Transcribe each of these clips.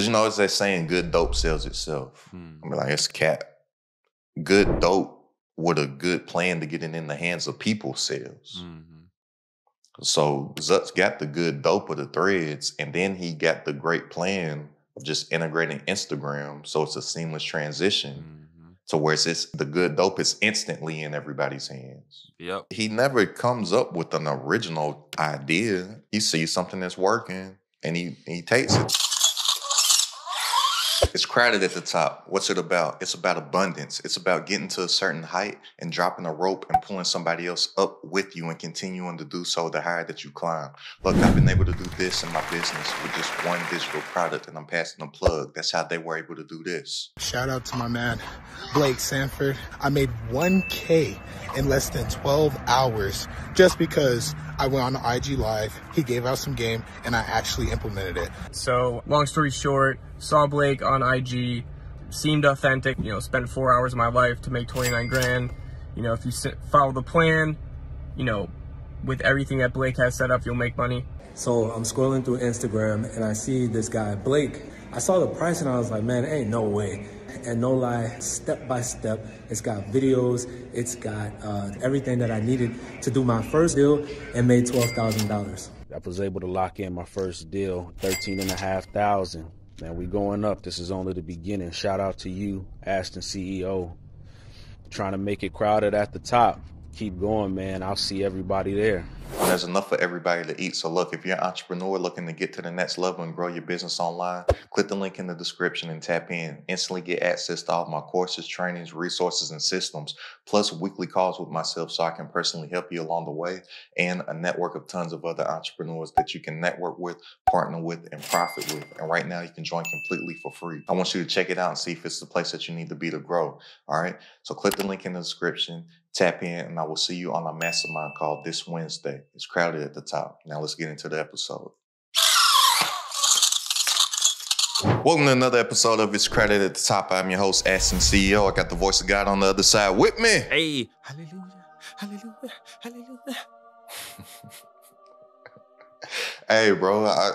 Because, you know, it's that saying, good dope sells itself. I mean, like, it's cap. Good dope with a good plan to get it in the hands of people sells. So Zuck's got the good dope of the threads, and then he got the great plan of just integrating Instagram, so it's a seamless transition to where it's the good dope is instantly in everybody's hands. Yep. He never comes up with an original idea. He sees something that's working, and he takes it. It's crowded at the top. What's it about? It's about abundance. It's about getting to a certain height and dropping a rope and pulling somebody else up with you and continuing to do so the higher that you climb. Look, I've been able to do this in my business with just one digital product, and I'm passing a plug. That's how they were able to do this. Shout out to my man, Blake Sanford. I made 1K in less than 12 hours just because I went on the IG Live, he gave out some game, and I actually implemented it. So, long story short, saw Blake on IG, seemed authentic, you know, spent 4 hours of my life to make 29 grand. You know, if you follow the plan, you know, with everything that Blake has set up, you'll make money. So I'm scrolling through Instagram and I see this guy, Blake. I saw the price and I was like, man, ain't no way. And no lie, step by step, it's got videos, it's got everything that I needed to do my first deal and made $12,000. I was able to lock in my first deal, $13,500. Man, we going up. This is only the beginning. Shout out to you, AstenCeo. Trying to make it crowded at the top. Keep going, man. I'll see everybody there. There's enough for everybody to eat. So look, if you're an entrepreneur looking to get to the next level and grow your business online, click the link in the description and tap in. Instantly get access to all of my courses, trainings, resources, and systems, plus weekly calls with myself so I can personally help you along the way, and a network of tons of other entrepreneurs that you can network with, partner with, and profit with. And right now you can join completely for free. I want you to check it out and see if it's the place that you need to be to grow. All right. So click the link in the description. Tap in, and I will see you on a mastermind call this Wednesday. It's crowded at the top. Now let's get into the episode. Welcome to another episode of It's Crowded at the Top. I'm your host, AstenCeo. I got the voice of God on the other side with me. Hey, hallelujah, hallelujah, hallelujah. Hey, bro,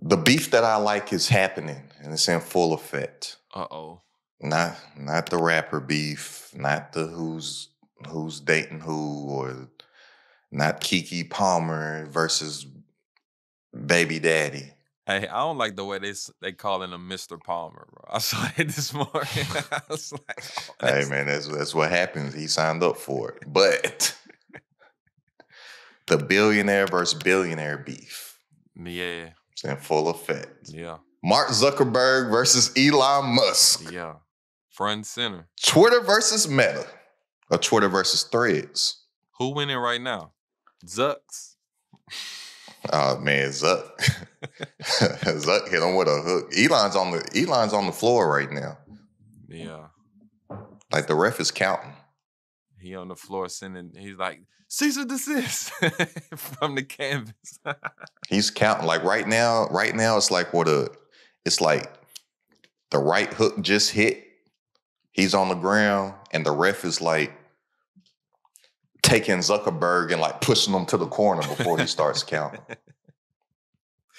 the beef that I like is happening, and it's in full effect. Uh-oh. Not the rapper beef, not the who's dating who, or not Keke Palmer versus Baby Daddy. Hey, I don't like the way they calling him Mr. Palmer, bro. I saw it this morning. I was like, oh, hey man, that's what happens. He signed up for it. But the billionaire versus billionaire beef. Yeah. It's in full effect. Yeah. Mark Zuckerberg versus Elon Musk. Yeah. Front and center. Twitter versus Meta. Or Twitter versus Threads. Who winning right now? Zucks. Oh man, Zuck. Zuck hit him with a hook. Elon's on the floor right now. Yeah. Like the ref is counting. He on the floor he's like, cease and desist from the canvas. He's counting. Like right now it's like it's like the right hook just hit. He's on the ground, and the ref is like taking Zuckerberg and like pushing him to the corner before he starts counting.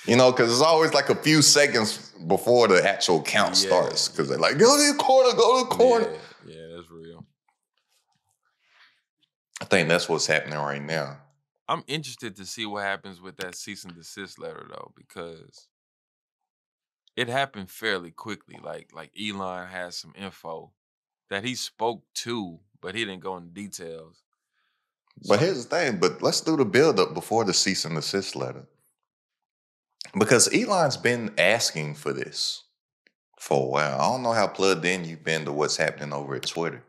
You know, because it's always like a few seconds before the actual count starts. Because they're like, go to the corner. Yeah, that's real. I think that's what's happening right now. I'm interested to see what happens with that cease and desist letter, though, because it happened fairly quickly. Like Elon has some info that he spoke to, but he didn't go into details. But here's the thing, let's do the build-up before the cease and desist letter. Because Elon's been asking for this for a while. I don't know how plugged in you've been to what's happening over at Twitter.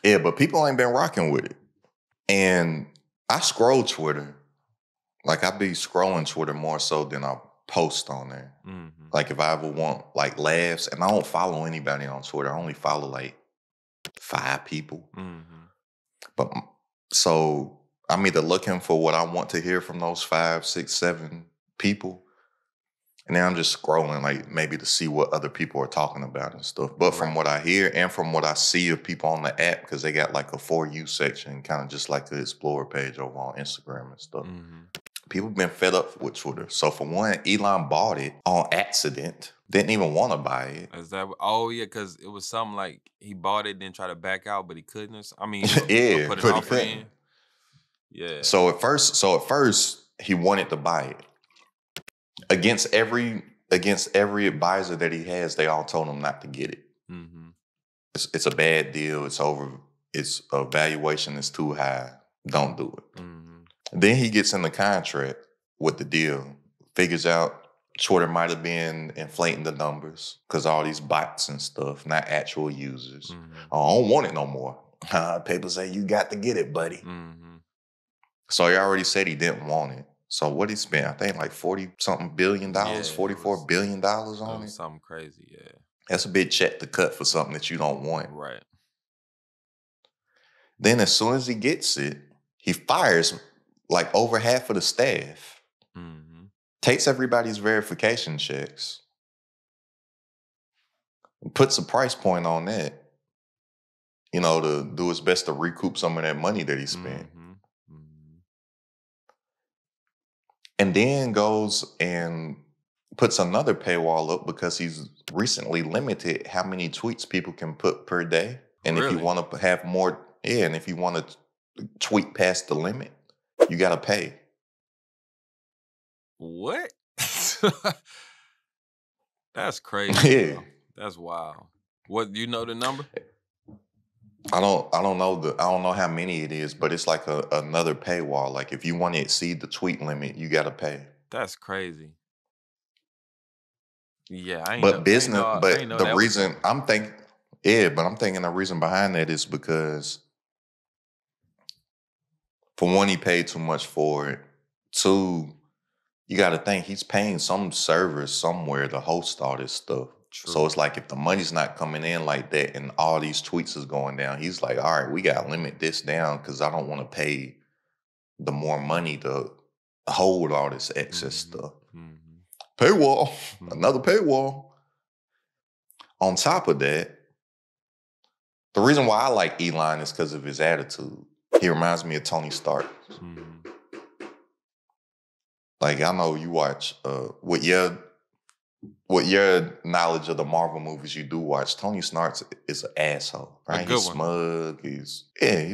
Yeah, but people ain't been rocking with it. And I scroll Twitter. Like, I be scrolling Twitter more so than I post on there. Mm-hmm. Like, if I ever want, like, laughs, and I don't follow anybody on Twitter. I only follow, like, 5 people. Mm-hmm. But so I'm either looking for what I want to hear from those 5, 6, 7 people, and then I'm just scrolling, like, maybe to see what other people are talking about and stuff. But from what I hear and from what I see of people on the app, because they got like a For You section, kind of just like the Explorer page over on Instagram and stuff. Mm-hmm. People been fed up with Twitter. So for one, Elon bought it on accident. Didn't even want to buy it. Is that? Oh yeah, because it was something like he bought it, then tried to back out, but he couldn't. I mean, Yeah, put an but he offer in. couldn't. Yeah. So at first, he wanted to buy it. Against every advisor that he has, they all told him not to get it. Mm-hmm. It's a bad deal. It's over. Its valuation is too high. Don't do it. Mm-hmm. Then he gets in the contract with the deal. Figures out Twitter might have been inflating the numbers because all these bots and stuff, not actual users. Mm-hmm. Oh, I don't want it no more. People say you got to get it, buddy. Mm-hmm. So he already said he didn't want it. So what he spent, I think like $40-something billion, $44 billion on it. Something crazy, yeah. That's a big check to cut for something that you don't want. Right. Then as soon as he gets it, he fires like over half of the staff. Mm-hmm. Takes everybody's verification checks. Puts a price point on that. To do his best to recoup some of that money that he spent. Mm-hmm. Mm-hmm. And then goes and puts another paywall up because he's recently limited how many tweets people can put per day. And if you want to have more, and if you want to tweet past the limit, you got to pay. What? That's crazy. Yeah. Bro. That's wild. What, you know the number? I don't know how many it is, but it's like another paywall. Like if you want to exceed the tweet limit, you got to pay. That's crazy. Yeah, I'm thinking the reason behind that is because for one, he paid too much for it. Two, you got to think he's paying some servers somewhere to host all this stuff. True. So it's like if the money's not coming in like that and all these tweets is going down, he's like, all right, we got to limit this down because I don't want to pay the more money to hold all this excess stuff. Mm-hmm. Paywall, another paywall. On top of that, the reason why I like Elon is because of his attitude. He reminds me of Tony Stark. Mm-hmm. Like I know you watch with your knowledge of the Marvel movies you do watch, Tony Stark is an asshole, right? He's smug. He's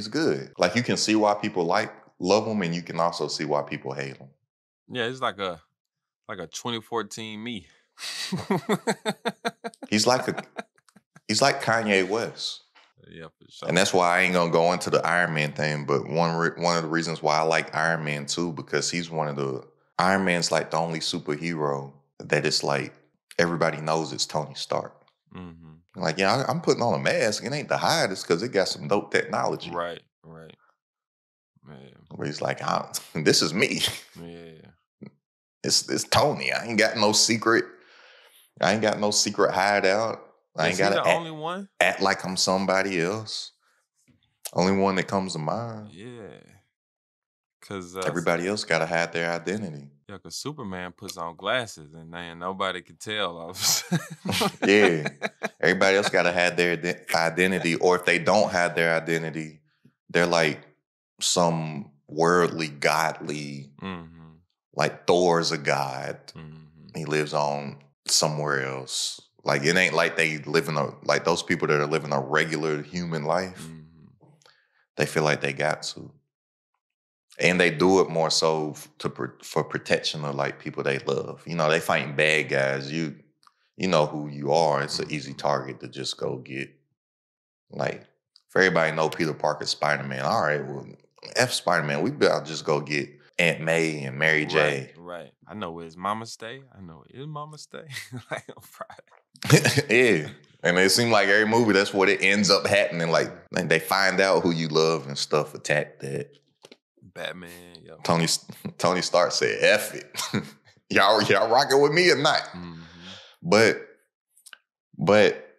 good. Like you can see why people love him, and you can also see why people hate him. Yeah, it's like a 2014 me. He's like Kanye West. Yeah, for sure. And that's why I ain't gonna go into the Iron Man thing. But one of the reasons why I like Iron Man too, because Iron Man's like the only superhero that it's like everybody knows it's Tony Stark. Mm-hmm. Like, yeah, I'm putting on a mask. It ain't to hide. It's because it got some dope technology. Right. Man. Where he's like, this is me. Yeah. It's Tony. I ain't got no secret hideout. I ain't got to only one? Act like I'm somebody else. Only one that comes to mind. Yeah. Because everybody else got to hide their identity. Yeah, because Superman puts on glasses and then nobody can tell. Yeah. Everybody else got to hide their identity. Or if they don't have their identity, they're like some worldly, godly, like Thor's a god. Mm-hmm. He lives on somewhere else. Like it ain't like they live like those people that are living a regular human life. Mm-hmm. They feel like they got to. And they do it more so for protection of like people they love. They fighting bad guys. You know who you are. It's an easy target to just go get. Like, for everybody know Peter Parker's Spider-Man. All right, well, F Spider-Man. We better just go get Aunt May and Mary J. Right. I know where his mama stay. Like on Friday. Yeah. And it seems like every movie, that's what it ends up happening. Like they find out who you love and stuff, attack that. Batman, yo. Tony Stark said, F it. y'all rocking with me or not? Mm-hmm. But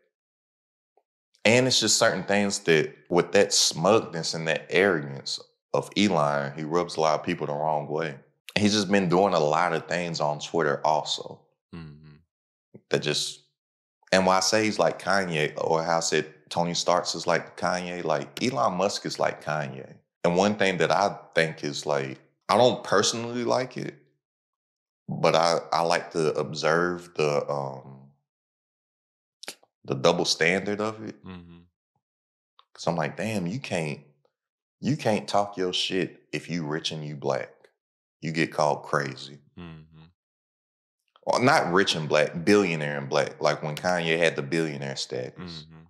and it's just certain things that with that smugness and that arrogance of Elon, he rubs a lot of people the wrong way. He's just been doing a lot of things on Twitter also. Mm-hmm. That just, and when I say he's like Kanye, or how I said Tony Stark is like Kanye, like Elon Musk is like Kanye. And one thing that I think is like, I don't personally like it, but I like to observe the double standard of it. Mm-hmm. Cause I'm like, damn, you can't talk your shit if you rich and you black. You get called crazy. Mm-hmm. Well, not rich and black, billionaire and black. Like when Kanye had the billionaire status. Mm-hmm.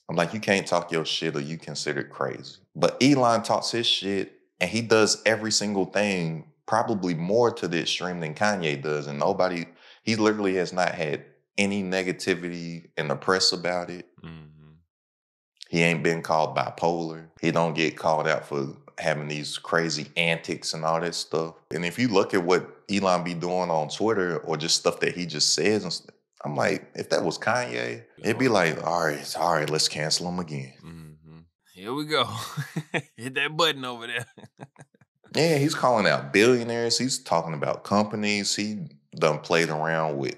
I'm like, you can't talk your shit or you considered crazy. But Elon talks his shit and he does every single thing probably more to the extreme than Kanye does. And he literally has not had any negativity in the press about it. Mm-hmm. He ain't been called bipolar. He don't get called out for having these crazy antics and all that stuff. And if you look at what Elon be doing on Twitter or just stuff that he just says, I'm like, if that was Kanye, it'd be like, all right, let's cancel him again. Mm-hmm. Here we go. Hit that button over there. Yeah, he's calling out billionaires. He's talking about companies. He done played around with,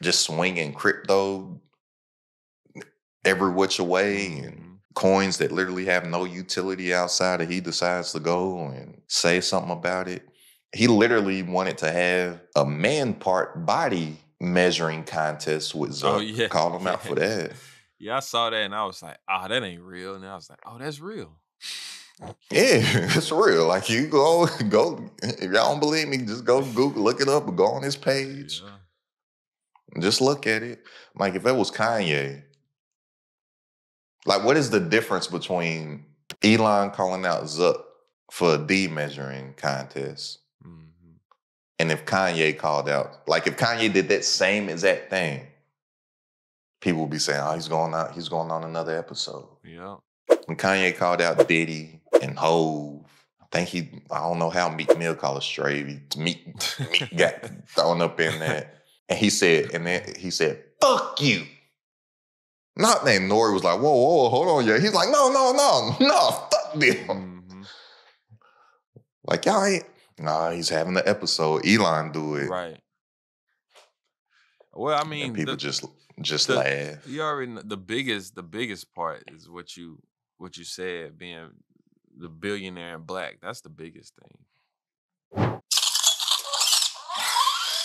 just swinging crypto every which way and coins that literally have no utility outside of he decides to go and say something about it. He literally wanted to have a man part body measuring contest with Zuck. Oh, yeah. Called him out for that. Yeah, I saw that and I was like, that ain't real. And I was like, that's real. Yeah, it's real. Like you go. If y'all don't believe me, just go Google, look it up, or go on his page. Yeah. Just look at it. Like if it was Kanye, like what is the difference between Elon calling out Zuck for a D measuring contest, and if Kanye called out, like if Kanye did that same exact thing, people would be saying, "Oh, he's going on another episode." Yeah. When Kanye called out Diddy and Hove, I don't know how Meek Mill called it straight. Meek got thrown up in that. And he said, fuck you. Not that Nori was like, whoa, hold on, yeah. He's like, no, fuck them. Mm-hmm. Like, y'all ain't, he's having the episode. Elon do it. Right. Well, I mean, and people just laugh. You already know, the biggest part is what you said, being the billionaire in black. That's the biggest thing.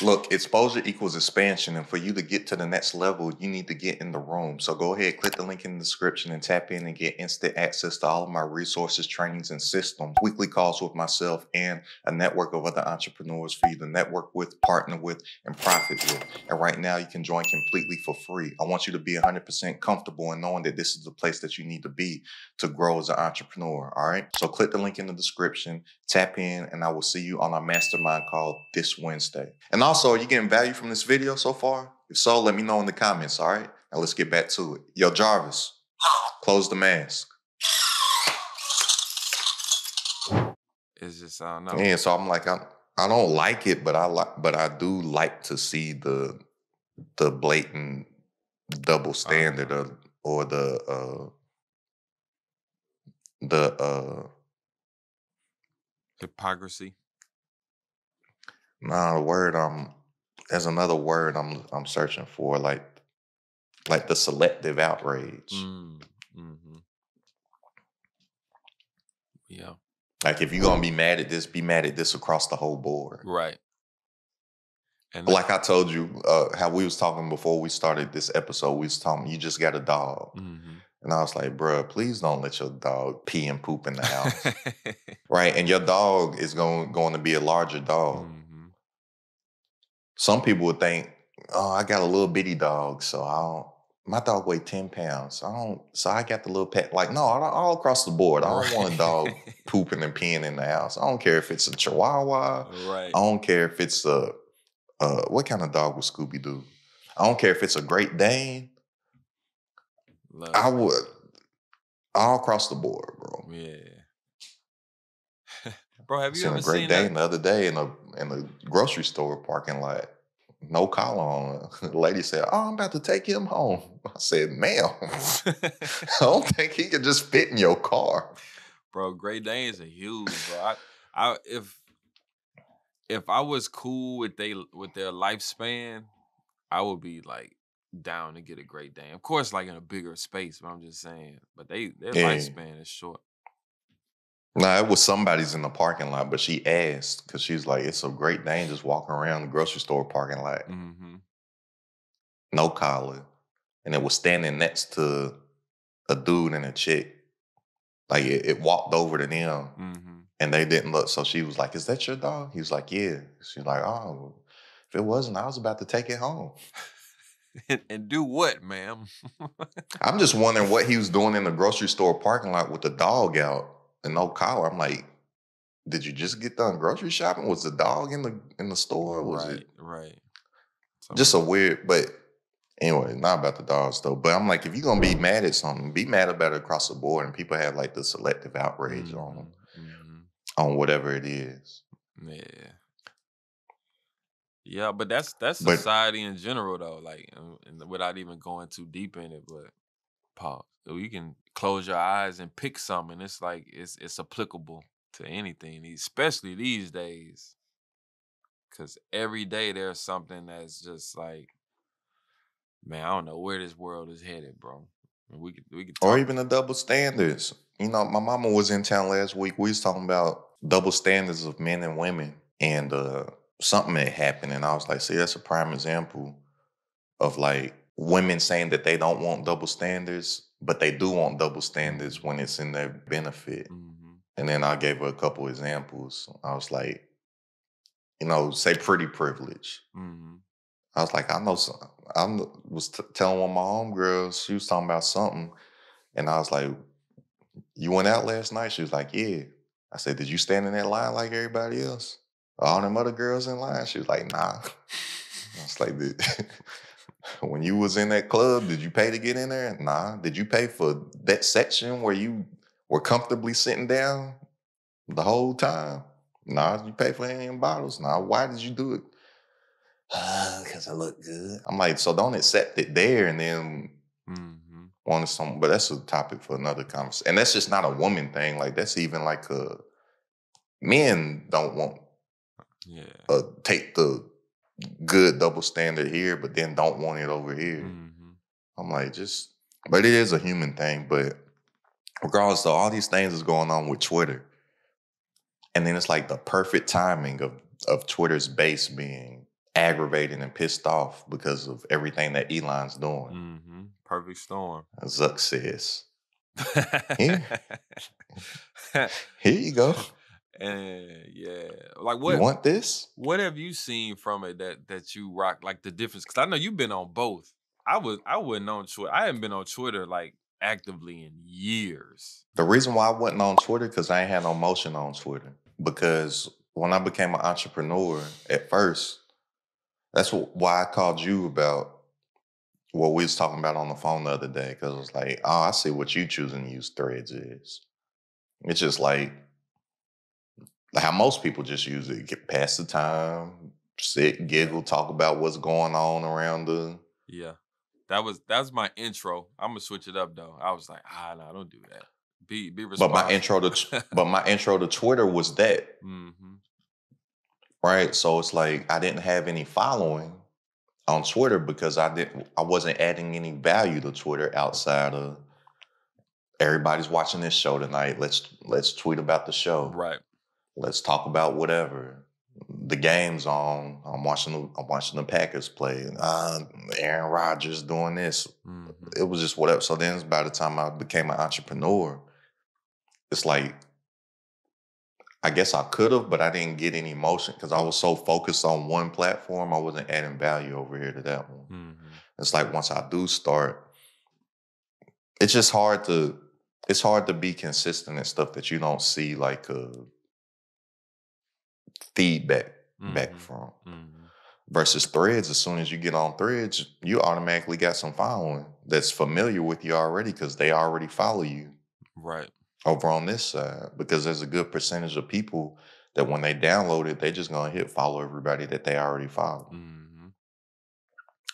Look, exposure equals expansion, and for you to get to the next level, you need to get in the room. So go ahead, click the link in the description and tap in and get instant access to all of my resources, trainings, and systems, weekly calls with myself, and a network of other entrepreneurs for you to network with, partner with, and profit with. And right now, you can join completely for free. I want you to be 100% comfortable in knowing that this is the place that you need to be to grow as an entrepreneur, all right? So click the link in the description, tap in, and I will see you on our mastermind call this Wednesday. And also, are you getting value from this video so far? If so, let me know in the comments, all right? Now let's get back to it. Yo, Jarvis, close the mask. It's just, I don't know. Yeah, so I'm like, I don't like it, but I do like to see the blatant double standard or the hypocrisy. Nah, there's another word I'm searching for, like the selective outrage. Mm-hmm. Yeah. Like if you're gonna be mad at this across the whole board. Right. And like I told you, how we was talking before we started this episode, we was talking, you just got a dog. Mm-hmm. And I was like, bruh, please don't let your dog pee and poop in the house. Right? And your dog is going to be a larger dog. Mm-hmm. Some people would think, oh, I got a little bitty dog, my dog weighed 10 pounds. So I got the little pet. Like, no, all across the board. I don't want a dog pooping and peeing in the house. I don't care if it's a Chihuahua. Right. I don't care if it's what kind of dog would Scooby-Doo? I don't care if it's a Great Dane. I would. All across the board, bro. Yeah. Bro, have you seen ever a Great seen Dane that? the other day in a grocery store parking lot? No collar on. The lady said, "Oh, I'm about to take him home." I said, "Ma'am, I don't think he could just fit in your car." Bro, Great Danes are huge, bro. If I was cool with their lifespan, I would be like down to get a Great Dane. Of course, like in a bigger space, but I'm just saying. But their lifespan is short. Nah, it was somebody's in the parking lot, but she asked because she's like, it's a great thing just walking around the grocery store parking lot, Mm-hmm. no collar, and it was standing next to a dude and a chick. Like it walked over to them, Mm-hmm. and they didn't look. So she was like, "Is that your dog?" He was like, "Yeah." She's like, "Oh, if it wasn't, I was about to take it home." And do what, ma'am? I'm just wondering what he was doing in the grocery store parking lot with the dog out and no collar. I'm like, did you just get done grocery shopping? Was the dog in the store? Was it Right. So, just a weird? But anyway, not about the dogs though. But I'm like, if you're gonna be mad at something, be mad about it across the board. And people have like the selective outrage on whatever it is. Yeah. Yeah, but that's But society in general though. Like, and without even going too deep in it, but pause. So you can close your eyes and pick something. It's like it's applicable to anything, especially these days. Cause every day there's something that's just like, man, I don't know where this world is headed, bro. We could or talk. even the double standards. You know, my mama was in town last week. We was talking about double standards of men and women, and something had happened, and I was like, see, that's a prime example of like women saying that they don't want double standards, but they do want double standards when it's in their benefit. Mm-hmm. And then I gave her a couple examples. I was like, you know, say pretty privilege. Mm-hmm. I was like, I know some. Was telling one of my homegirls, she was talking about something, and I was like, you went out last night? She was like, yeah. I said, did you stand in that line like everybody else? All them other girls in line? She was like, nah. I was like, when you was in that club, did you pay to get in there? Nah. Did you pay for that section where you were comfortably sitting down the whole time? Nah. You pay for any bottles? Nah. Why did you do it? Because I look good. I'm like, so don't accept it there and then want something. But that's a topic for another conversation. And that's just not a woman thing. Like, that's even like men don't want take the good double standard here, but then don't want it over here. I'm like, but it is a human thing. But regardless, though, all these things is going on with Twitter. And then it's like the perfect timing of Twitter's base being aggravated and pissed off because of everything that Elon's doing. Perfect storm. Zuck says, here you go. And yeah, like You want this? What have you seen from it that you rock, like the difference? Because I know you've been on both. I wasn't on Twitter. I haven't been on Twitter like actively in years. The reason why I wasn't on Twitter because I ain't had no motion on Twitter. Because when I became an entrepreneur at first, that's why I called you about what we was talking about on the phone the other day. Because it was like, oh, I see what you choosing to use Threads is. It's just like how most people just use it. Get past the time, sit, giggle, talk about what's going on around the... Yeah. That was my intro. I'm gonna switch it up though. I was like, no, don't do that. Be responsible. But my intro to Twitter was that. Right? So it's like I didn't have any following on Twitter because I wasn't adding any value to Twitter outside of everybody's watching this show tonight. Let's tweet about the show. Right. Let's talk about whatever. The game's on. I'm watching the Packers play. Aaron Rodgers doing this. It was just whatever. So then by the time I became an entrepreneur, it's like I guess I could have, but I didn't get any motion because I was so focused on one platform. I wasn't adding value over here to that one. It's like once I do start, it's just hard to be consistent and stuff that you don't see like feedback back from. Versus Threads, as soon as you get on Threads, you automatically got some following that's familiar with you already because they already follow you. Right. Over on this side, because there's a good percentage of people that when they download it, they just gonna hit follow everybody that they already follow.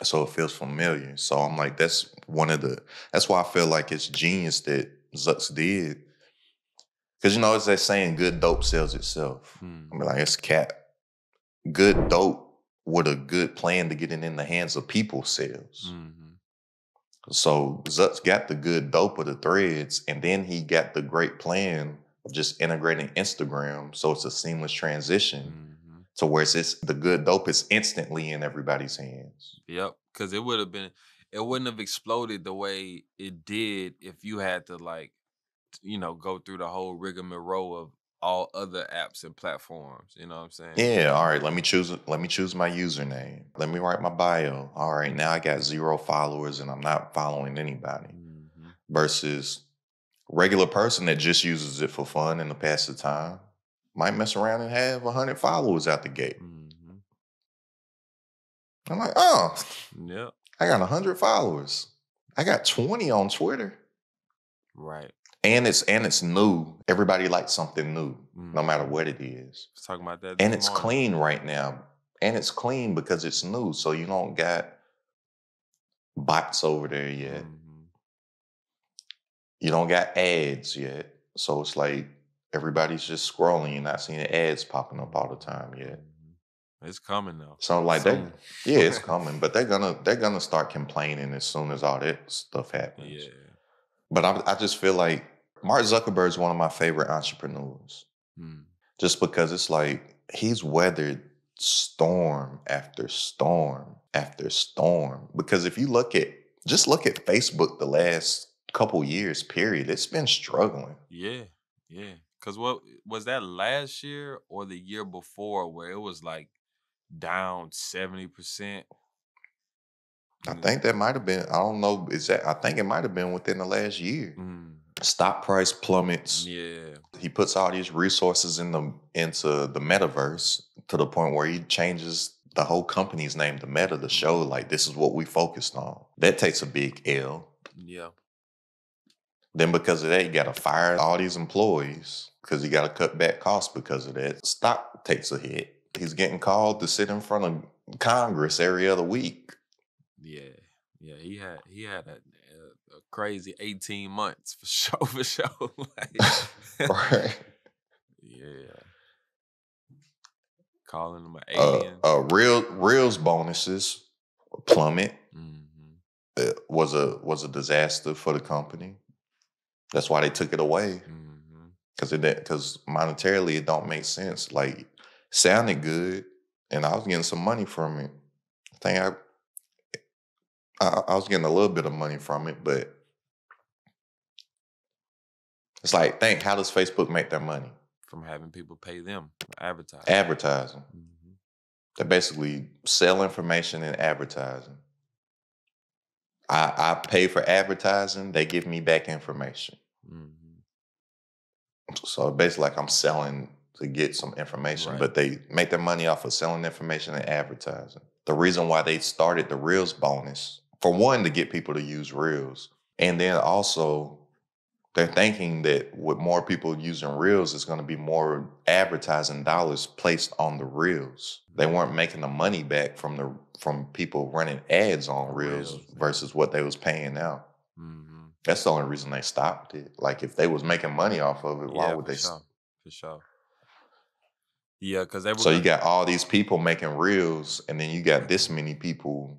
So it feels familiar. So I'm like, that's why I feel like it's genius that Zucks did. Because you know, it's that saying, good dope sells itself. I mean, like, it's cat. Good dope with a good plan to get it in the hands of people sells. So Zuck's got the good dope of the Threads, and then he got the great plan of just integrating Instagram so it's a seamless transition Mm-hmm. to where it's the good dope is instantly in everybody's hands. Yep, because it wouldn't have exploded the way it did if you had to like, go through the whole rigmarole of all other apps and platforms. You know what I'm saying? Yeah, all right, let me choose my username. Let me write my bio. All right, now I got 0 followers and I'm not following anybody. Mm-hmm. Versus regular person that just uses it for fun and to pass the time might mess around and have 100 followers out the gate. Mm-hmm. I'm like, oh, Yep. I got 100 followers. I got 20 on Twitter. Right. And it's new. Everybody likes something new, no matter what it is. I was talking about that. And this it's morning. clean right now. And it's clean because it's new. So you don't got bots over there yet. Mm-hmm. You don't got ads yet. So it's like everybody's just scrolling. You're not seeing ads popping up all the time yet. Mm-hmm. It's coming though. So like soon. it's coming. But they're gonna start complaining as soon as all that stuff happens. Yeah. But I just feel like Mark Zuckerberg is one of my favorite entrepreneurs. Just because it's like he's weathered storm after storm after storm. Because if you look at Facebook the last couple years, period, it's been struggling. Yeah. Because what was that last year or the year before where it was like down 70%? I think that might have been, I don't know, I think it might have been within the last year. Stock price plummets. Yeah. He puts all these resources into the metaverse to the point where he changes the whole company's name to Meta to show like this is what we focused on. That takes a big L. Yeah. Then because of that, you got to fire all these employees because you got to cut back costs because of that. Stock takes a hit. He's getting called to sit in front of Congress every other week. Yeah. He had a crazy 18 months for sure. Right. Yeah. Calling him an alien. Reels bonuses plummet. It was a disaster for the company. That's why they took it away. Because monetarily it don't make sense. Like, sounded good, and I was getting some money from it. I think I was getting a little bit of money from it, but it's like, how does Facebook make their money? From having people pay them for advertising. Advertising. They basically sell information and advertising. I pay for advertising. They give me back information. So basically, like I'm selling to get some information, but they make their money off of selling information and advertising. The reason why they started the Reels bonus, for one, to get people to use Reels. And then also, they're thinking that with more people using Reels, it's going to be more advertising dollars placed on the Reels. They weren't making the money back from people running ads on Reels versus what they was paying out. That's the only reason they stopped it. Like, if they was making money off of it, why would they? For sure. Yeah, because they were. So you got all these people making Reels, and then you got this many people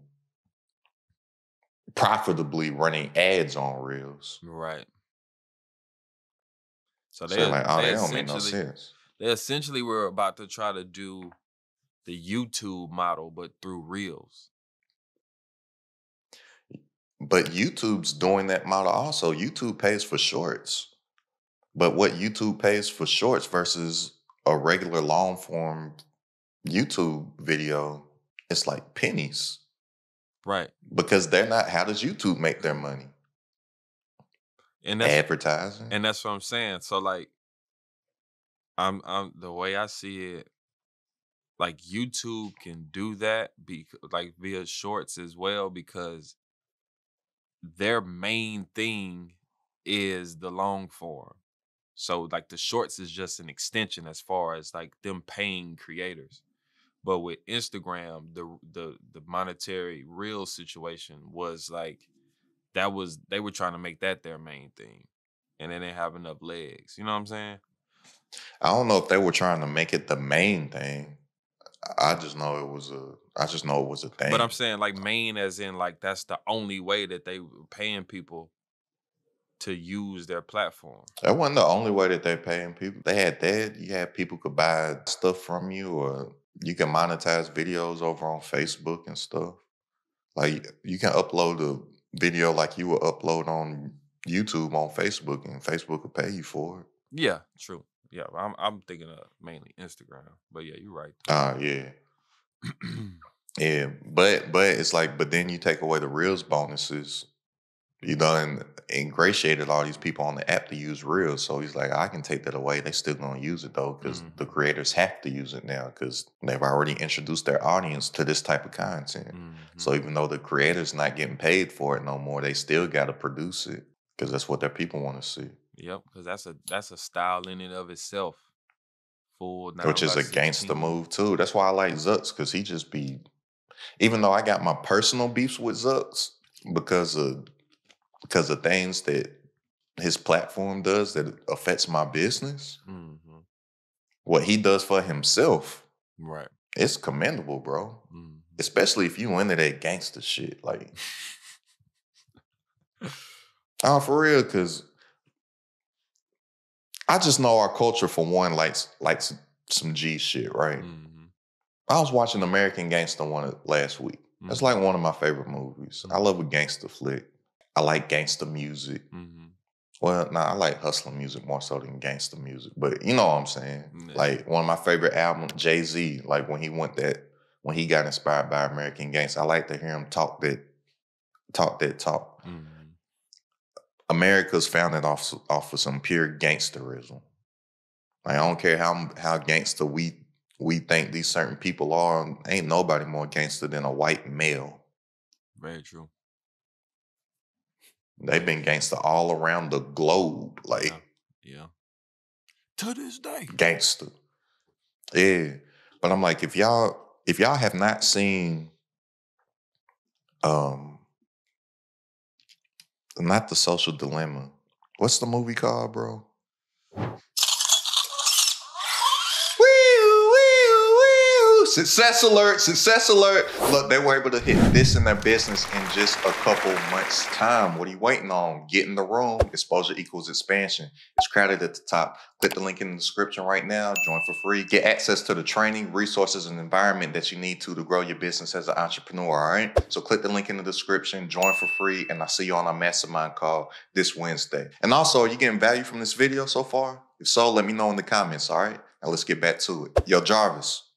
profitably running ads on Reels. Right. So they don't make no sense. They essentially were about to try to do the YouTube model, but through Reels. But YouTube's doing that model also. YouTube pays for shorts. But what YouTube pays for shorts versus a regular long form YouTube video, it's like pennies. Right. Because they're not, how does YouTube make their money? And that's advertising. And that's what I'm saying. So like, I'm the way I see it, like YouTube can do that like via shorts as well, because their main thing is the long form. So like the shorts is just an extension as far as like them paying creators. But with Instagram, the monetary real situation was like they were trying to make that their main thing, and they didn't have enough legs. You know what I'm saying? I don't know if they were trying to make it the main thing. I just know it was a thing. But I'm saying like main as in like that's the only way that they were paying people to use their platform. That wasn't the only way that they're paying people. They had that. You had people could buy stuff from you, or you can monetize videos over on Facebook and stuff. Like, you can upload a video like you would upload on YouTube on Facebook, and Facebook will pay you for it. Yeah, true. Yeah, I'm thinking of mainly Instagram. But yeah, you're right. Yeah. Yeah, but it's like, but then you take away the Reels bonuses. You done ingratiated all these people on the app to use Reels. So he's like, I can take that away. They still gonna use it though, because the creators have to use it now because they've already introduced their audience to this type of content. So even though the creators not getting paid for it no more, they still got to produce it because that's what their people want to see. Yep, because that's a style in and of itself. Full, which is a gangster move too. That's why I like Zucks, because he just be, even though I got my personal beefs with Zucks because of things that his platform does that affects my business, what he does for himself, right? It's commendable, bro. Especially if you into that gangster shit, like, oh, for real, because I just know our culture, for one, likes some G shit, right? I was watching American Gangster one last week. That's like one of my favorite movies. I love a gangster flick. I like gangster music. Well, I like hustling music more so than gangster music, but you know what I'm saying. Like, one of my favorite albums, Jay-Z, like when he got inspired by American Gangster, I like to hear him talk that talk. America's founded off of some pure gangsterism. Like, I don't care how gangster we think these certain people are. Ain't nobody more gangster than a white male. Very true. They've been gangster all around the globe. Like, yeah. To this day. Gangster. Yeah. But I'm like, if y'all have not seen not The Social Dilemma. What's the movie called, bro? Success alert. Look, they were able to hit this in their business in just a couple months' time. What are you waiting on? Get in the room. Exposure equals expansion. It's crowded at the top. Click the link in the description right now. Join for free. Get access to the training, resources, and environment that you need to grow your business as an entrepreneur, all right? So click the link in the description, join for free, and I'll see you on our mastermind call this Wednesday. And also, are you getting value from this video so far? If so, let me know in the comments, all right? Now let's get back to it. Yo, Jarvis.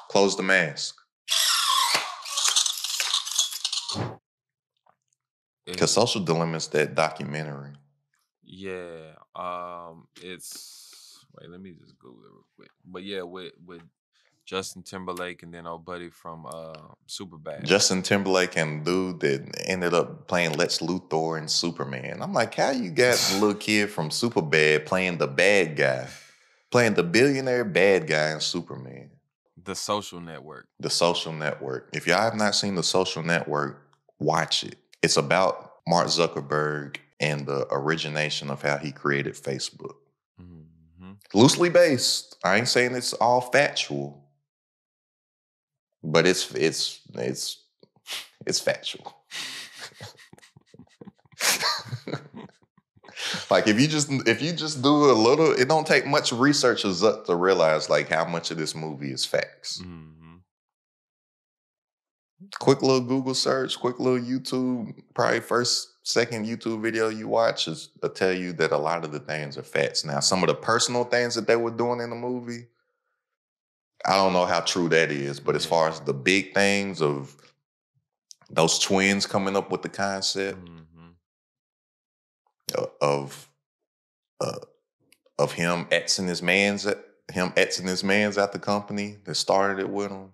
Close the mask. Because Social Dilemma is that documentary. Yeah. It's, wait, let me just Google it real quick. But yeah, with Justin Timberlake and then our buddy from Superbad. Justin Timberlake and the dude that ended up playing Lex Luthor in Superman. I'm like, how you got the little kid from Superbad playing the bad guy? Playing the billionaire bad guy in Superman. The Social Network. The Social Network. If y'all have not seen The Social Network, watch it. It's about Mark Zuckerberg and the origination of how he created Facebook. Loosely based. I ain't saying it's all factual, but it's factual. Like, if you just do a little, it don't take much research of Zuck to realize like how much of this movie is facts. Quick little Google search, quick little YouTube, probably second YouTube video you watch will tell you that a lot of the things are facts. Now, some of the personal things that they were doing in the movie, I don't know how true that is, but as far as the big things of those twins coming up with the concept of him exiting his man's out the company that started it with him.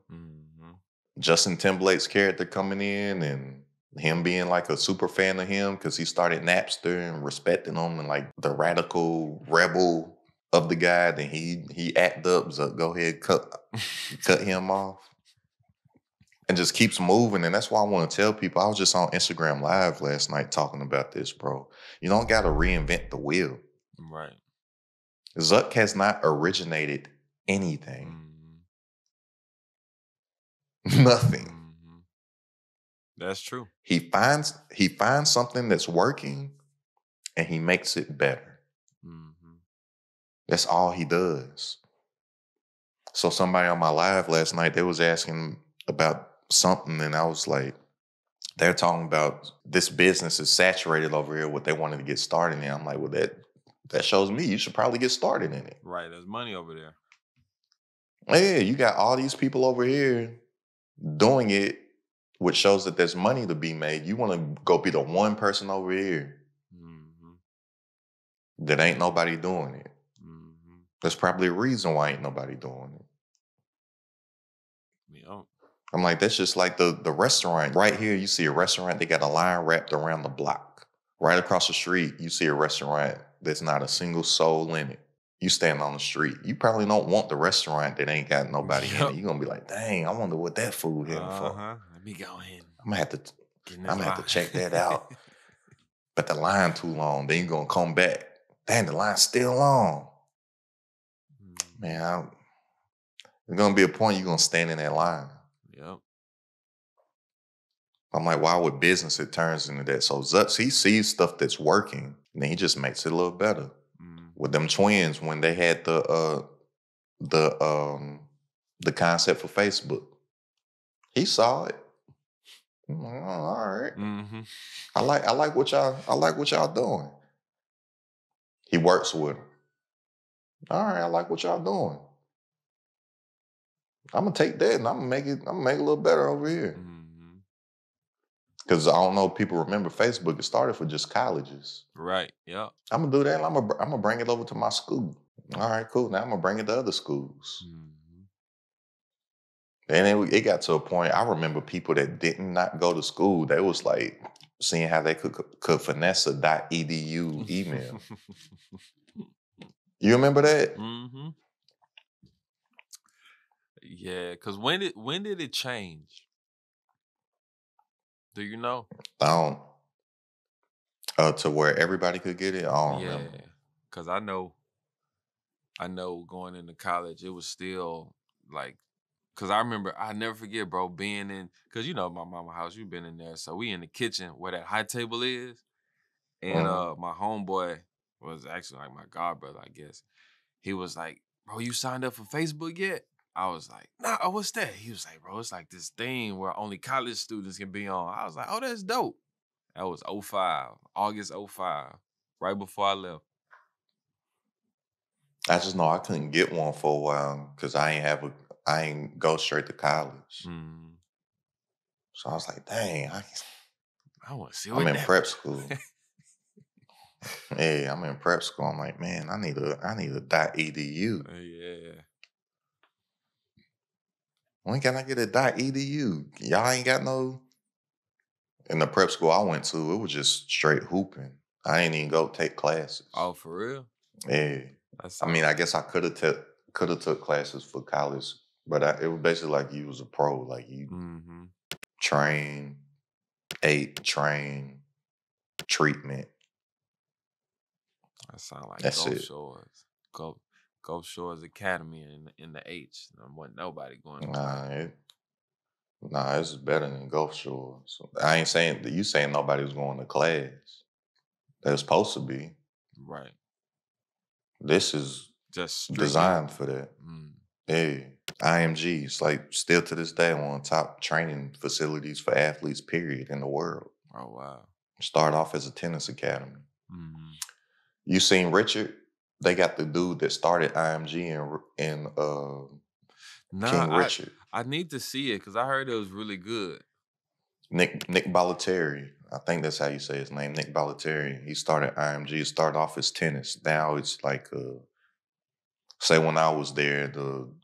Justin Timberlake's character coming in and him being like a super fan of him because he started Napster and respecting him and like the radical rebel of the guy. Then he act up, so go ahead, cut him off. And just keeps moving. And that's why I want to tell people, I was just on Instagram Live last night talking about this, bro. You don't got to reinvent the wheel. Right. Zuck has not originated anything. Nothing. That's true. He finds something that's working and he makes it better. Mm-hmm. That's all he does. So somebody on my live last night, they was asking about something, and I was like, they're talking about this business is saturated over here, what they wanted to get started in. I'm like, well, that shows me you should probably get started in it. Right, there's money over there. Yeah, you got all these people over here doing it, which shows that there's money to be made. You want to go be the one person over here that ain't nobody doing it. There's probably a reason why ain't nobody doing it. Yeah. I'm like, that's just like the restaurant. Right here, you see a restaurant, they got a line wrapped around the block. Right across the street, you see a restaurant that's not a single soul in it. You stand on the street. You probably don't want the restaurant that ain't got nobody in it. You're going to be like, dang, I wonder what that food hitting for. Let me go ahead. I'm going to have to check that out. But the line too long. Then you're going to come back. Dang, the line's still long. Man, there's going to be a point you're going to stand in that line. Yep. I'm like, why would business, it turns into that? So Zuck, he sees stuff that's working, and then he just makes it a little better. With them twins, when they had the concept for Facebook, he saw it. I'm like, oh, all right. Mm-hmm. I like what y'all doing. He works with them. All right, I like what y'all doing. I'm gonna take that and I'm gonna make it a little better over here. Because I don't know if people remember Facebook, it started for just colleges. Right, yeah. I'm gonna do that and I'm gonna bring it over to my school. All right, cool. Now I'm gonna bring it to other schools. And then it got to a point, I remember people that did not go to school, they was like seeing how they could finesse a .edu email. You remember that? Mm-hmm. Yeah, because when did it change? Do you know? I don't. To where everybody could get it? I don't remember. Because I know going into college, it was still like, because I remember, I never forget, bro, being in, because you know my mama's house, you've been in there. So we in the kitchen where that high table is. And my homeboy was actually like my godbrother, I guess. He was like, bro, you signed up for Facebook yet? I was like, nah, what's that? He was like, bro, it's like this thing where only college students can be on. I was like, oh, that's dope. That was 05, August 05, right before I left. I just know I couldn't get one for a while because I ain't go straight to college. So I was like, dang, I want to see I'm in prep school. Yeah, I'm in prep school. I'm like, man, I need a .edu. Yeah. When can I get a .edu? Y'all ain't got no. In the prep school I went to, it was just straight hooping. I ain't even go take classes. Oh, for real? Yeah. I mean, I guess I could have took classes for college, but it was basically like you was a pro. Like you train, train, treatment. That sound like That's Gulf it. Shores. Gulf Shores Academy in the H. There wasn't nobody going. Nah, this is better than Gulf Shores. I ain't saying that you saying nobody was going to class. They're supposed to be. Right. This is just designed for that. Yeah. IMG, it's like still to this day one of the top training facilities for athletes, period, in the world. Oh, wow. Start off as a tennis academy. You seen Richard? They got the dude that started IMG in King Richard. I need to see it because I heard it was really good. Nick Bollettieri. I think that's how you say his name, Nick Bollettieri. He started IMG. It started off as tennis. Now it's like, say when I was there, you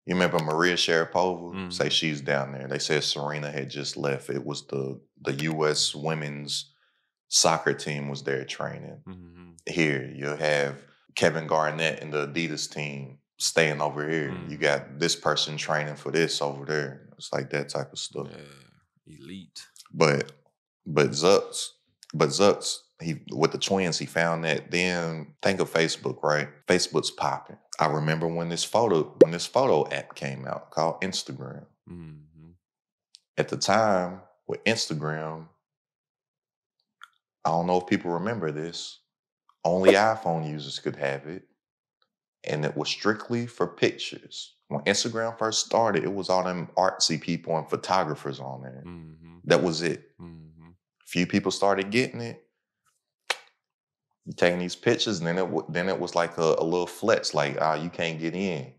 remember Maria Sharapova? Say she's down there. They said Serena had just left. It was the U.S. women's soccer team was there training. Here, you'll have Kevin Garnett and the Adidas team staying over here. You got this person training for this over there. It's like that type of stuff. Yeah, elite. But Zuck's with the twins, he found that. Then think of Facebook, right? Facebook's popping. I remember when this photo app came out called Instagram. At the time with Instagram, I don't know if people remember this. Only iPhone users could have it. And it was strictly for pictures. When Instagram first started, it was all them artsy people and photographers on there. Mm-hmm. That was it. Mm-hmm. Few people started getting it. You taking these pictures, and then it was like a little flex, like, you can't get in.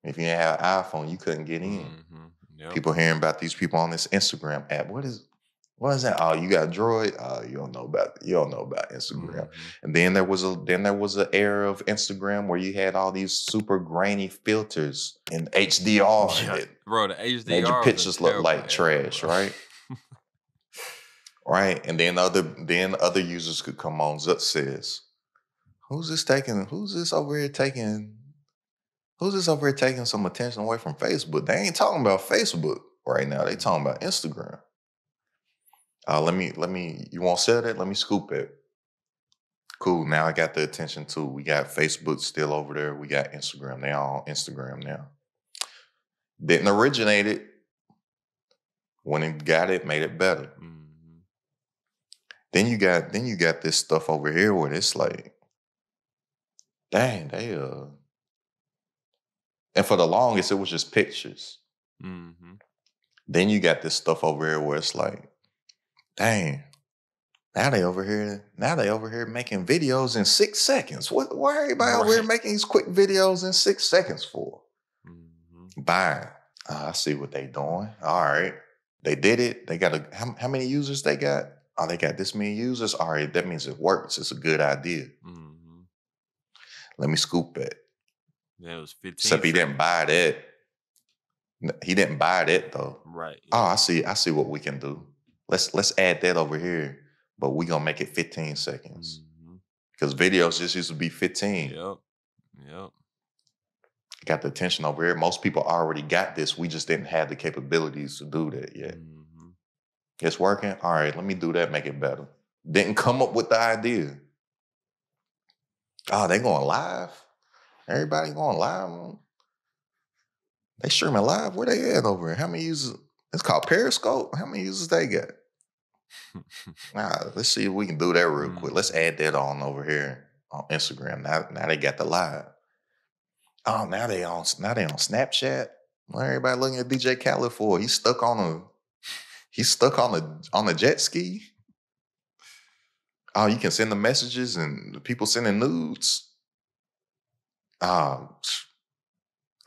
If you didn't have an iPhone, you couldn't get in. Mm-hmm. Yep. People hearing about these people on this Instagram app. What is that? Oh, you got Droid? Oh, you don't know about Instagram. Mm-hmm. And then there was an era of Instagram where you had all these super grainy filters in HDR. Yeah. And it Bro, the HDR made your pictures look like trash, bro. right? Right. And then other users could come on. Zuck says, who's this over here taking some attention away from Facebook? They ain't talking about Facebook right now. They talking about Instagram. You want to sell that? Let me scoop it. Cool. Now I got the attention too. We got Facebook still over there. We got Instagram. They all on Instagram now. Didn't originate it. When it got it, made it better. Mm-hmm. Then you got this stuff over here where it's like, dang, and for the longest it was just pictures. Mm-hmm. Then you got this stuff over here where it's like, dang, now they over here making videos in 6 seconds. Why are everybody over here making these quick videos in 6 seconds for? Mm-hmm. Bye. I see what they doing. All right. They did it. They got how many users they got? Oh, they got this many users. All right, that means it works. It's a good idea. Mm-hmm. Let me scoop it. Yeah, it was 15. Except he didn't buy that. He didn't buy that though. Right. Yeah. Oh, I see what we can do. Let's add that over here, but we gonna make it 15 seconds. Because videos just used to be 15. Yep. Got the attention over here. Most people already got this. We just didn't have the capabilities to do that yet. Mm-hmm. It's working. All right, let me do that, make it better. Didn't come up with the idea. Oh, they going live? Everybody going live? They streaming live? Where they at over here? How many users? It's called Periscope. How many users they got? Let's see if we can do that real quick. Let's add that on over here on Instagram. Now they got the live. Oh, now they on Snapchat. What everybody looking at DJ Khaled for? He's stuck on a jet ski. Oh, you can send the messages and people sending nudes.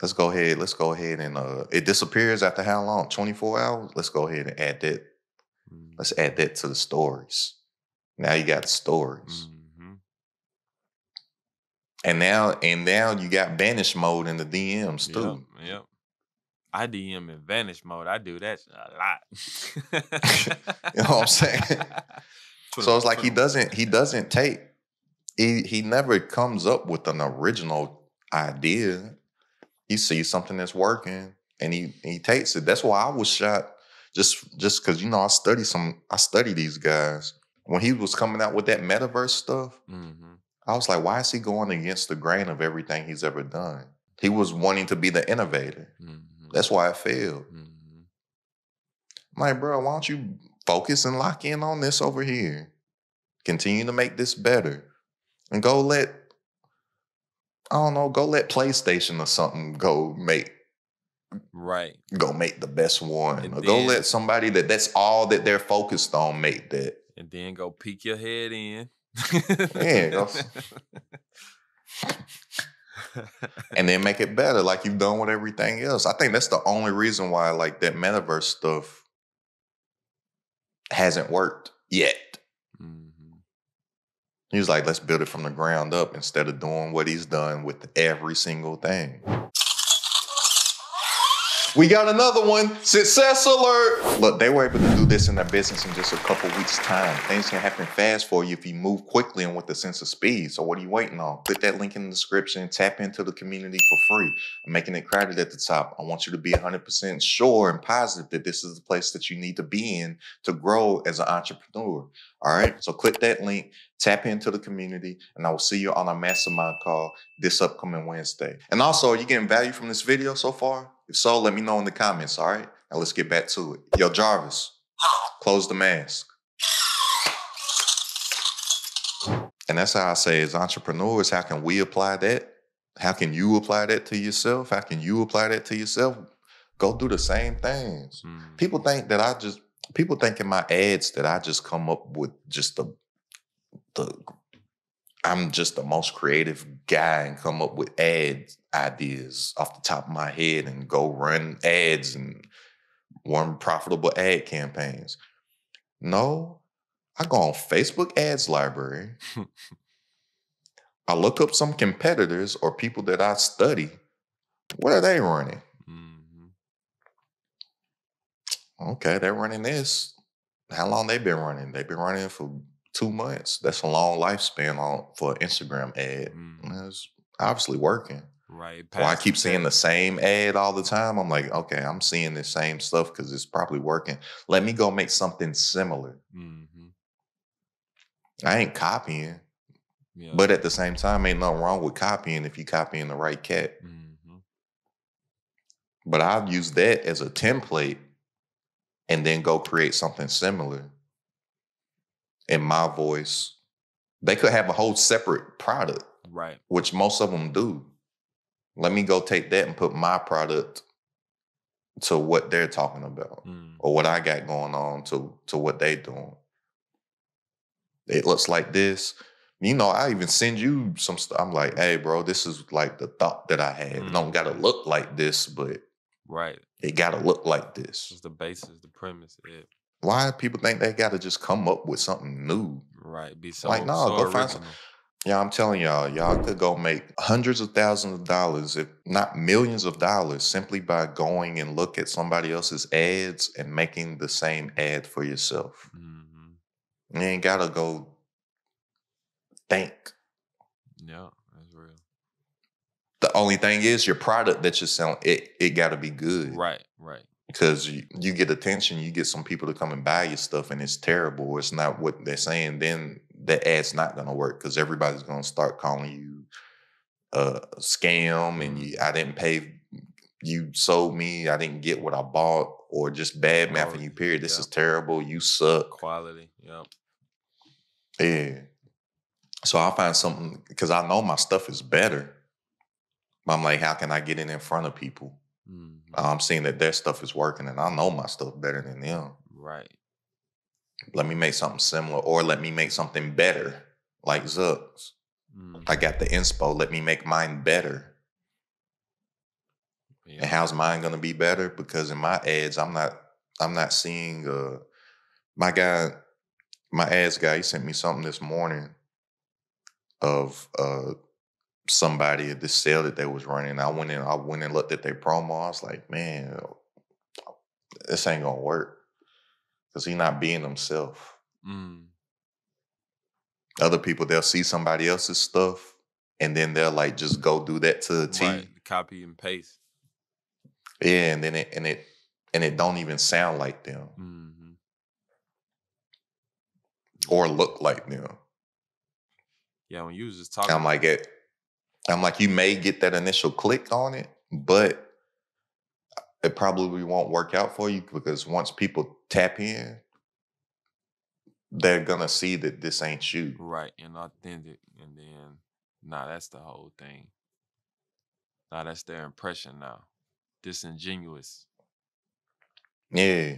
Let's go ahead and it disappears after how long? 24 hours? Let's go ahead and add that. Let's add that to the stories. Now you got the stories. Mm-hmm. And now you got vanish mode in the DMs too. Yep. I DM in vanish mode. I do that a lot. You know what I'm saying? So it's like he never comes up with an original idea. He sees something that's working and he takes it. That's why I was shocked just because I study these guys. When he was coming out with that metaverse stuff, I was like, why is he going against the grain of everything he's ever done? He was wanting to be the innovator. That's why it failed. I'm like, bro, why don't you focus and lock in on this over here? Continue to make this better. And go let PlayStation or something go make the best one. And or go let somebody that's all that they're focused on make that. And then go peek your head in. Yeah. And then make it better like you've done with everything else. I think that's the only reason why like that metaverse stuff hasn't worked yet. He was like, let's build it from the ground up instead of doing what he's done with every single thing. We got another one. Success alert. Look, they were able to do this in their business in just a couple weeks' time. Things can happen fast for you if you move quickly and with a sense of speed. So what are you waiting on? Click that link in the description. Tap into the community for free. I'm making it crowded at the top. I want you to be 100% sure and positive that this is the place that you need to be in to grow as an entrepreneur. All right? So click that link. Tap into the community, and I will see you on our mastermind call this upcoming Wednesday. And also, are you getting value from this video so far? If so, let me know in the comments, all right? Now let's get back to it. Yo, Jarvis, close the mask. And that's how I say, as entrepreneurs, how can we apply that? How can you apply that to yourself? How can you apply that to yourself? Go do the same things. People think in my ads that I just come up with just I'm just the most creative guy and come up with ad ideas off the top of my head and go run ads and run profitable ad campaigns. No, I go on Facebook ads library. I look up some competitors or people that I study. What are they running? Okay, they're running this. How long they been running? They've been running for 2 months. That's a long lifespan for an Instagram ad. It's obviously working. Right. Or I keep seeing the same ad all the time. I'm like, okay, I'm seeing the same stuff because it's probably working. Let me go make something similar. I ain't copying. Yeah. But at the same time, ain't nothing wrong with copying if you copying the right cat. But I've used that as a template and then go create something similar in my voice. They could have a whole separate product, right? Which most of them do. Let me go take that and put my product to what they're talking about or what I got going on to what they doing. It looks like this. You know, I even send you some stuff. I'm like, hey, bro, this is like the thought that I had. It don't got to look like this, but right, it got to look like this. It's the basis, the premise. Why do people think they got to just come up with something new? Right, be so like, no, so go original. find some. Yeah, I'm telling y'all could go make hundreds of thousands of dollars, if not millions of dollars, simply by going and look at somebody else's ads and making the same ad for yourself. You ain't got to go think. Yeah, that's real. The only thing is your product that you're selling, it got to be good. Right. Because you get attention, you get some people to come and buy your stuff and it's terrible, it's not what they're saying, then that ad's not going to work because everybody's going to start calling you a scam and I didn't pay, you sold me, I didn't get what I bought, or just bad mouthing you, period. This is terrible, you suck. Quality, Yeah. So I'll find something, because I know my stuff is better. I'm like, how can I get it in front of people? I'm seeing that their stuff is working and I know my stuff better than them. Right. Let me make something similar, or let me make something better, like Zuck's. I got the inspo. Let me make mine better. Yeah. And how's mine gonna be better? Because in my ads, I'm not seeing my ads guy. He sent me something this morning of somebody at this sale that they was running. I went and looked at their promo. I was like, man, this ain't gonna work. Because he's not being himself. Other people, they'll see somebody else's stuff and then they'll like just go do that to the T. Right. Copy and paste. Yeah, and then it don't even sound like them. Or look like them. Yeah, when you was just talking, I'm like, you may get that initial click on it, but it probably won't work out for you, because once people tap in, they're gonna see that this ain't you. Right, and authentic, and then that's the whole thing. That's their impression now. Disingenuous. Yeah.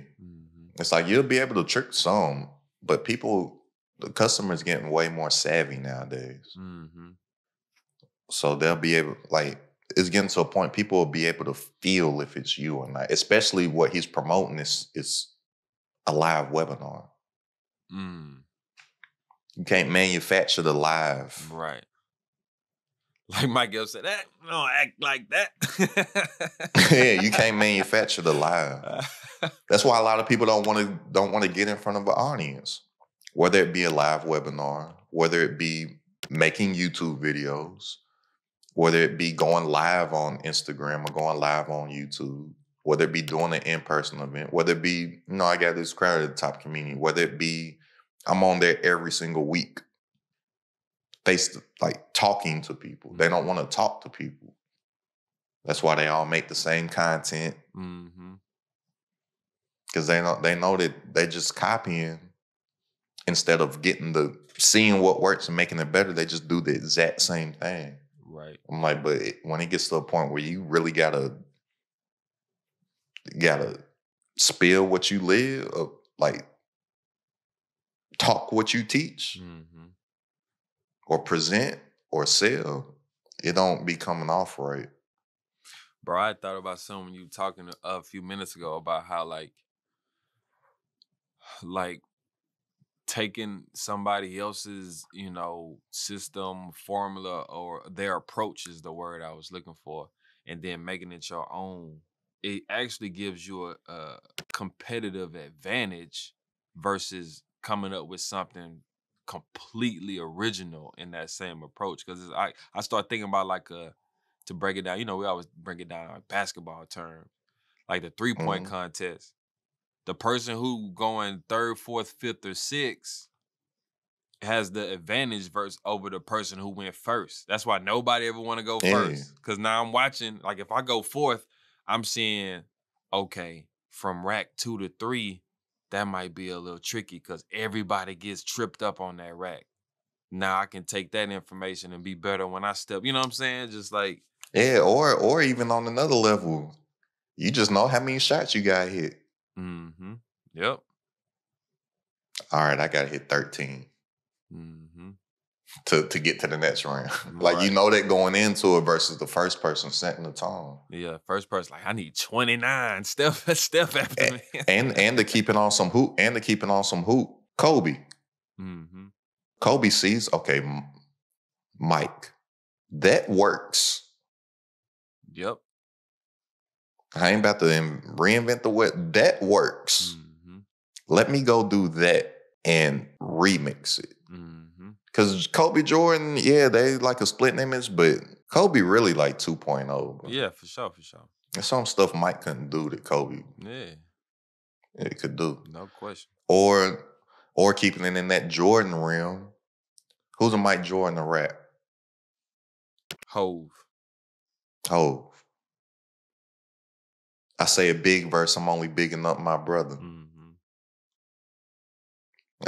It's like you'll be able to trick some, but the customers getting way more savvy nowadays. So they'll be able, like, it's getting to a point people will be able to feel if it's you or not. Especially what he's promoting is a live webinar. You can't manufacture the live. Right. Like Mike said, don't act like that. Yeah, you can't manufacture the live. That's why a lot of people don't want to get in front of an audience. Whether it be a live webinar, whether it be making YouTube videos, whether it be going live on Instagram or going live on YouTube, whether it be doing an in-person event, whether it be, I got this crowd at the top community, whether it be I'm on there every single week, talking to people. They don't want to talk to people. That's why they all make the same content. Because they know that they just copying instead of seeing what works and making it better, they just do the exact same thing. Right. I'm like, but when it gets to a point where you really gotta spill what you live, or like talk what you teach, Mm-hmm. or present or sell, it don't be coming off right. Bro, I thought about something when you were talking a few minutes ago about how like taking somebody else's, system, formula, or their approach is the word I was looking for, and then making it your own. It actually gives you a competitive advantage versus coming up with something completely original in that same approach. Because I start thinking about to break it down, we always break it down in basketball terms, like the 3-point contest. The person who going third, fourth, fifth, or sixth has the advantage over the person who went first. That's why nobody ever want to go first. Because now I'm watching, like if I go fourth, I'm seeing, okay, from rack 2 to 3, that might be a little tricky because everybody gets tripped up on that rack. Now I can take that information and be better when I step. You know what I'm saying? Just like, yeah, or even on another level, you just know how many shots you got hit. Mm-hmm. Yep. All right, I got to hit 13 to get to the next round. Like, Right. you know that going into it versus the first person setting the tone. Yeah, first person, like, I need 29. Step after me. and to keep it on some hoop, Kobe. Mm-hmm. Kobe sees, okay, Mike, that works. Yep. I ain't about to reinvent the wheel. That works. Mm-hmm. Let me go do that and remix it. Because Kobe Jordan, yeah, they like a split image, but Kobe really like 2.0. Bro. Yeah, for sure. There's some stuff Mike couldn't do that Kobe it could do. No question. Or keeping it in that Jordan realm. Who's a Mike Jordan to rap? Hove. I say a big verse, I'm only bigging up my brother. I'm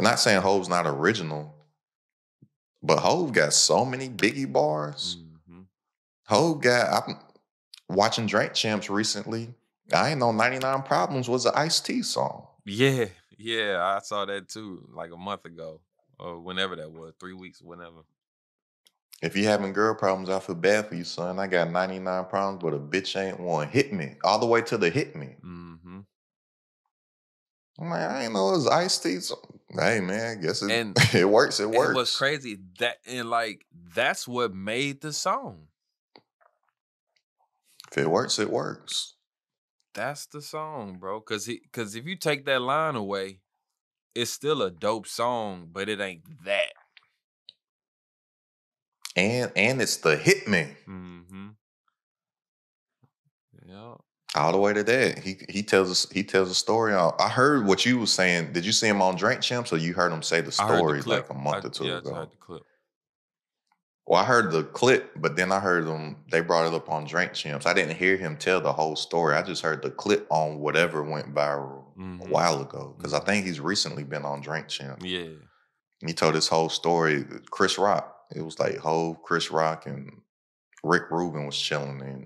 not saying Hove's not original, but Hove got so many Biggie bars. I'm watching Drink Champs recently. I ain't know 99 Problems was an Ice-T song. Yeah, I saw that too, like a month ago, or whenever that was, 3 weeks, whenever. If you having girl problems, I feel bad for you, son. I got 99 problems, but a bitch ain't one. Hit me. All the way to the hit me. I'm like, I ain't know it was Ice-T. Hey, man, I guess it works. It works. It was crazy. That's what made the song. If it works, it works. That's the song, bro. Because if you take that line away, it's still a dope song, but it ain't that. And it's the hit me. Yeah. All the way to that. He tells a story. I heard what you was saying. Did you see him on Drink Champs, or you heard him say the story like a month or two ago? I heard the clip. Well, I heard the clip, but then I heard they brought it up on Drink Champs. I didn't hear him tell the whole story. I just heard the clip on whatever went viral a while ago. Because I think he's recently been on Drink Champs. Yeah. And he told this whole story. Chris Rock. It was like Hove, Chris Rock, and Rick Rubin was chilling. And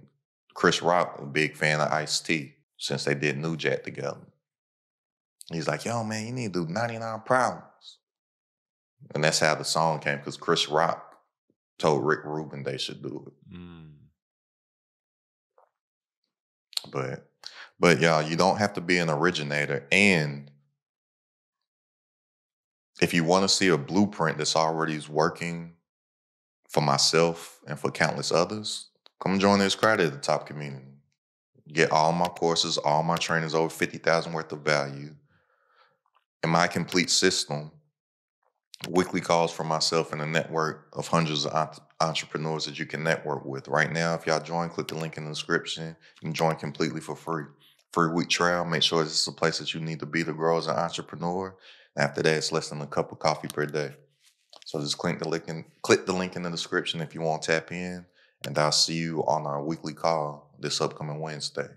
Chris Rock, a big fan of Ice-T since they did New Jack together. He's like, yo, man, you need to do 99 Problems. And that's how the song came, because Chris Rock told Rick Rubin they should do it. But y'all, you don't have to be an originator. And if you want to see a blueprint that's already working for myself and for countless others, come join this crowd at the top community. Get all my courses, all my trainings, over 50,000 worth of value. And my complete system, weekly calls for myself and a network of hundreds of entrepreneurs that you can network with. Right now, if y'all join, click the link in the description and join completely for free. Free week trial. Make sure this is a place that you need to be to grow as an entrepreneur. After that, it's less than a cup of coffee per day. So just click the link in the description if you want to tap in. And I'll see you on our weekly call this upcoming Wednesday.